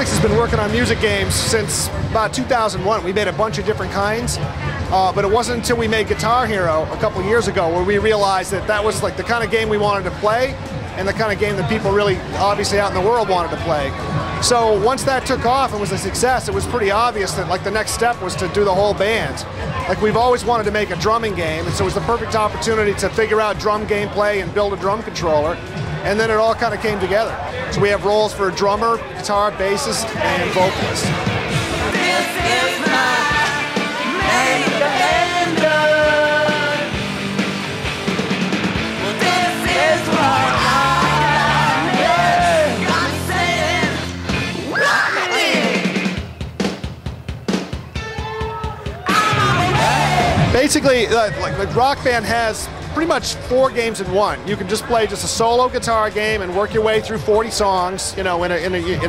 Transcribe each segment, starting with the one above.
Harmonix has been working on music games since about 2001. We made a bunch of different kinds, but it wasn't until we made Guitar Hero a couple years ago where we realized that that was like the kind of game we wanted to play and the kind of game that people really, obviously out in the world, wanted to play. So once that took off and was a success, it was pretty obvious that like the next step was to do the whole band. Like we've always wanted to make a drumming game, and so it was the perfect opportunity to figure out drum gameplay and build a drum controller, and then it all kind of came together. So we have roles for drummer, guitar, bassist, and vocalist. This is my main This is what Basically, like Rock Band has pretty much 4 games in one. You can just play just a solo guitar game and work your way through 40 songs, you know, in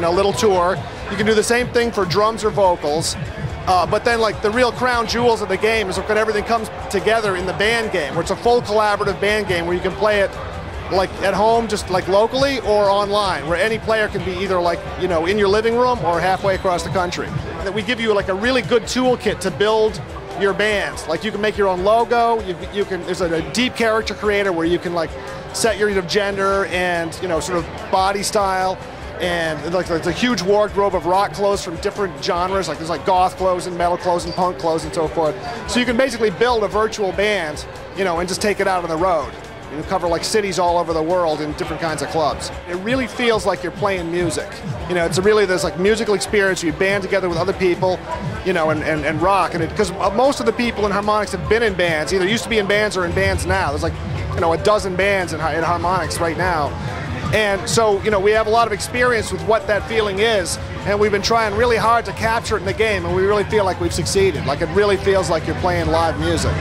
a little tour. You can do the same thing for drums or vocals. But then like the real crown jewels of the game is when everything comes together in the band game, where it's a full collaborative band game where you can play it like at home, just like locally, or online, where any player can be either like, you know, in your living room or halfway across the country. That we give you like a really good toolkit to build your bands. Like you can make your own logo, there's a deep character creator where you can like set your gender and, you know, sort of body style, and like there's a huge wardrobe of rock clothes from different genres, like there's like goth clothes and metal clothes and punk clothes and so forth. So you can basically build a virtual band, you know, and just take it out on the road. You cover like cities all over the world in different kinds of clubs. It really feels like you're playing music. You know, it's really this like musical experience where you band together with other people, you know, and rock. And because most of the people in Harmonix have been in bands, either used to be in bands or in bands now. There's like, you know, a dozen bands in Harmonix right now. And so, you know, we have a lot of experience with what that feeling is, and we've been trying really hard to capture it in the game, and we really feel like we've succeeded. Like it really feels like you're playing live music.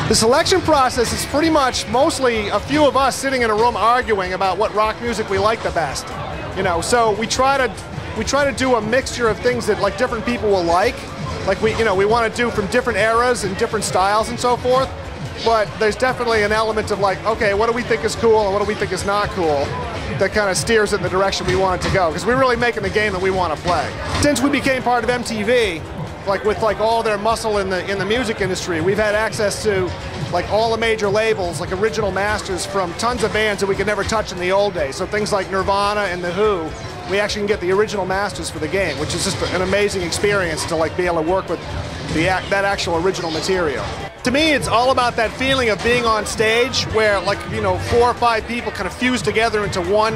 The selection process is pretty much mostly a few of us sitting in a room arguing about what rock music we like the best. You know, so we try to do a mixture of things that like different people will like. Like we want to do from different eras and different styles and so forth. But there's definitely an element of like, okay, what do we think is cool and what do we think is not cool, that kind of steers it in the direction we want it to go. Because we're really making the game that we want to play. Since we became part of MTV, like with like all their muscle in the music industry, we've had access to like all the major labels, like original masters from tons of bands that we could never touch in the old days. So things like Nirvana and The Who, we actually can get the original masters for the game, which is just an amazing experience to like be able to work with that actual original material. To me, it's all about that feeling of being on stage where like, you know, 4 or 5 people kind of fuse together into one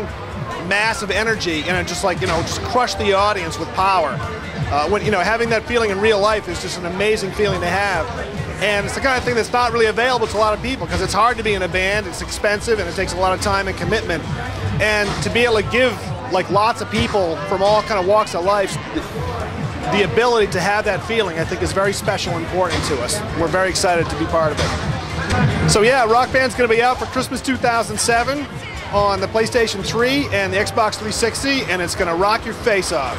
mass of energy and it just like, you know, just crush the audience with power. When, you know, having that feeling in real life is just an amazing feeling to have. And it's the kind of thing that's not really available to a lot of people because it's hard to be in a band, it's expensive, and it takes a lot of time and commitment. And to be able to give like lots of people from all kind of walks of life the ability to have that feeling, I think is very special and important to us. We're very excited to be part of it. So yeah, Rock Band's going to be out for Christmas 2007 on the PlayStation 3 and the Xbox 360, and it's going to rock your face off.